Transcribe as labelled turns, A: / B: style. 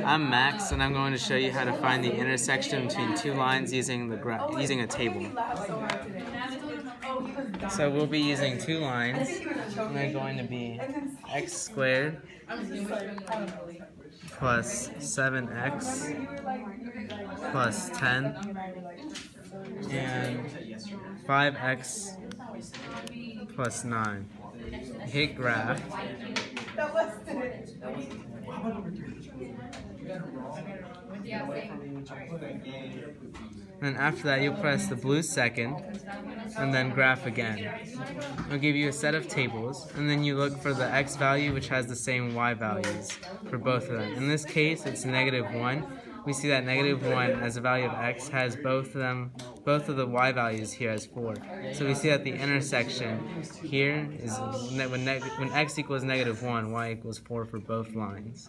A: I'm Max, and I'm going to show you how to find the intersection between two lines using a table. So we'll be using two lines, and they're going to be x squared plus 7x plus 10 and 5x plus 9. Hit graph. And after that, you'll press the blue second, and then graph again. It'll give you a set of tables, and then you look for the x value which has the same y values for both of them. In this case, it's -1. We see that -1 as a value of x has both of the y values here as 4. So we see that the intersection here is when x equals -1, y equals 4 for both lines.